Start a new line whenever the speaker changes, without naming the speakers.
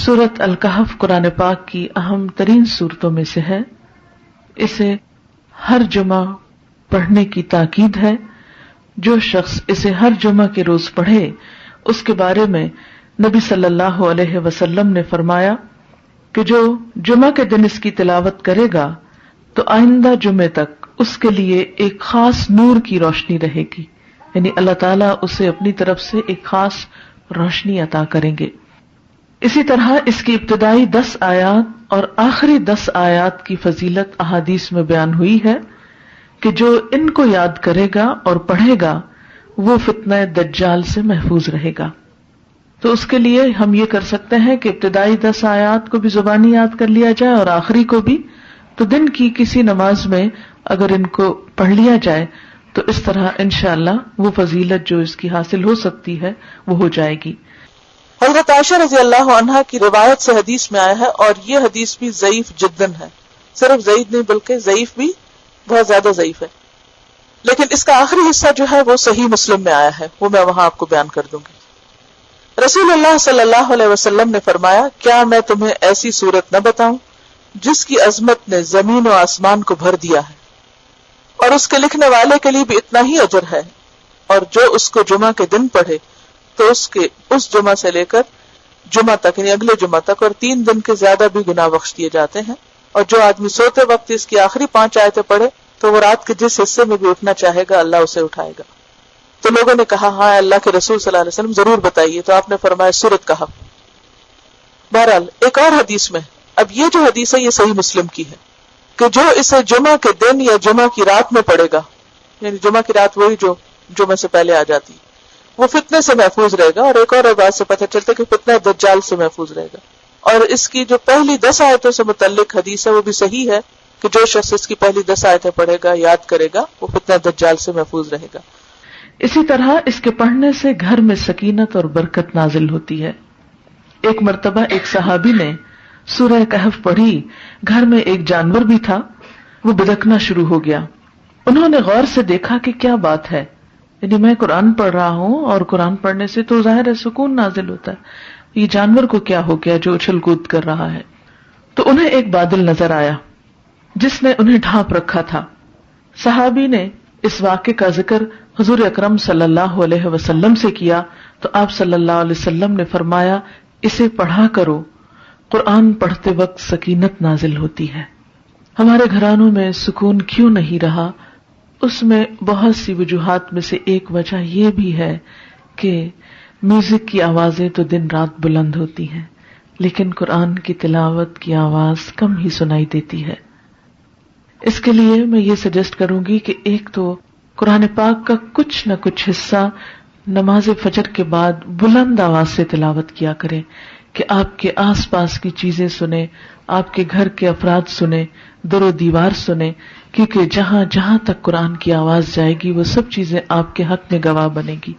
سورۃ الکہف قرآن پاک کی اہم ترین سورتوں میں سے ہے. اسے ہر جمعہ پڑھنے کی تاکید ہے. جو شخص اسے ہر جمعہ کے روز پڑھے اس کے بارے میں نبی صلی اللہ علیہ وسلم نے فرمایا کہ جو جمعہ کے دن اس کی تلاوت کرے گا تو آئندہ جمعے تک اس کے لیے ایک خاص نور کی روشنی رہے گی، یعنی اللہ تعالیٰ اسے اپنی طرف سے ایک خاص روشنی عطا کریں گے. اسی طرح اس کی ابتدائی 10 آیات اور آخری 10 آیات کی فضیلت احادیث میں بیان ہوئی ہے کہ جو ان کو یاد کرے گا اور پڑھے گا وہ فتنہ دجال سے محفوظ رہے گا. تو اس کے لیے ہم یہ کر سکتے ہیں کہ ابتدائی 10 آیات کو بھی زبانی یاد کر لیا جائے اور آخری کو بھی. تو دن کی کسی نماز میں اگر ان کو پڑھ لیا جائے تو اس طرح انشاءاللہ وہ فضیلت جو اس کی حاصل ہو سکتی ہے وہ ہو جائے گی.
حضرت عائشہ رضی اللہ عنہا کی روایت سے حدیث میں آیا ہے، اور یہ حدیث بھی ضعیف جداً ہے، صرف ضعیف نہیں بلکہ ضعیف بھی بہت زیادہ ضعیف ہے، لیکن اس کا آخری حصہ جو ہے وہ صحیح مسلم میں آیا ہے، وہ میں وہاں آپ کو بیان کر دوں گی. رسول اللہ صلی اللہ علیہ وسلم نے فرمایا، کیا میں تمہیں ایسی صورت نہ بتاؤں جس کی عظمت نے زمین و آسمان کو بھر دیا ہے، اور اس کے لکھنے والے کے لیے بھی اتنا ہی اجر ہے، اور جو اس کو جمعہ کے دن پڑھے تو اس جمعہ سے لے کر جمعہ تک یعنی اگلے جمعہ تک اور 3 دن کے زیادہ بھی گناہ بخش دیے جاتے ہیں. اور جو آدمی سوتے وقت اس کی آخری 5 آیتیں پڑھے تو وہ رات کے جس حصے میں بھی اٹھنا چاہے گا اللہ اسے اٹھائے گا. تو لوگوں نے کہا ہاں اللہ کے رسول صلی اللہ علیہ وسلم ضرور بتائیے. تو آپ نے فرمایا سورۃ کہف. بہرحال ایک اور حدیث میں، اب یہ جو حدیث ہے یہ صحیح مسلم کی ہے کہ جو اسے جمعہ کے دن یا جمعہ کی رات میں پڑھے گا، یعنی جمعہ کی رات وہی جو جمعہ سے پہلے آ جاتی، وہ فتنے سے محفوظ رہے گا. اور ایک اور بات سے پتہ چلتا ہے کہ فتنہ دجال سے محفوظ رہے گا. اور اس کی جو پہلی 10 آیتوں سے متعلق حدیث ہے وہ بھی صحیح ہے کہ جو شخص اس کی پہلی 10 آیتیں پڑھے گا، یاد کرے گا، وہ فتنہ دجال سے محفوظ رہے گا.
اسی طرح اس کے پڑھنے سے گھر میں سکینت اور برکت نازل ہوتی ہے. ایک مرتبہ ایک صحابی نے سورہ کہف پڑھی، گھر میں ایک جانور بھی تھا، وہ بدکنا شروع ہو گیا. انہوں نے غور سے دیکھا کہ کیا بات ہے، یعنی میں قرآن پڑھ رہا ہوں اور قرآن پڑھنے سے تو ظاہر ہے سکون نازل ہوتا ہے، یہ جانور کو کیا ہو گیا جو اچھل کود کر رہا ہے. تو انہیں ایک بادل نظر آیا جس نے انہیں ڈھانپ رکھا تھا. صحابی نے اس واقعے کا ذکر حضور اکرم صلی اللہ علیہ وسلم سے کیا تو آپ صلی اللہ علیہ وسلم نے فرمایا، اسے پڑھا کرو، قرآن پڑھتے وقت سکینت نازل ہوتی ہے. ہمارے گھرانوں میں سکون کیوں نہیں رہا؟ اس میں بہت سی وجوہات میں سے ایک وجہ یہ بھی ہے کہ میوزک کی آوازیں تو دن رات بلند ہوتی ہیں لیکن قرآن کی تلاوت کی آواز کم ہی سنائی دیتی ہے. اس کے لیے میں یہ سجیسٹ کروں گی کہ ایک تو قرآن پاک کا کچھ نہ کچھ حصہ نماز فجر کے بعد بلند آواز سے تلاوت کیا کریں کہ آپ کے آس پاس کی چیزیں سنیں، آپ کے گھر کے افراد سنیں، در و دیوار سنیں، کیونکہ جہاں جہاں تک قرآن کی آواز جائے گی وہ سب چیزیں آپ کے حق میں گواہ بنے گی.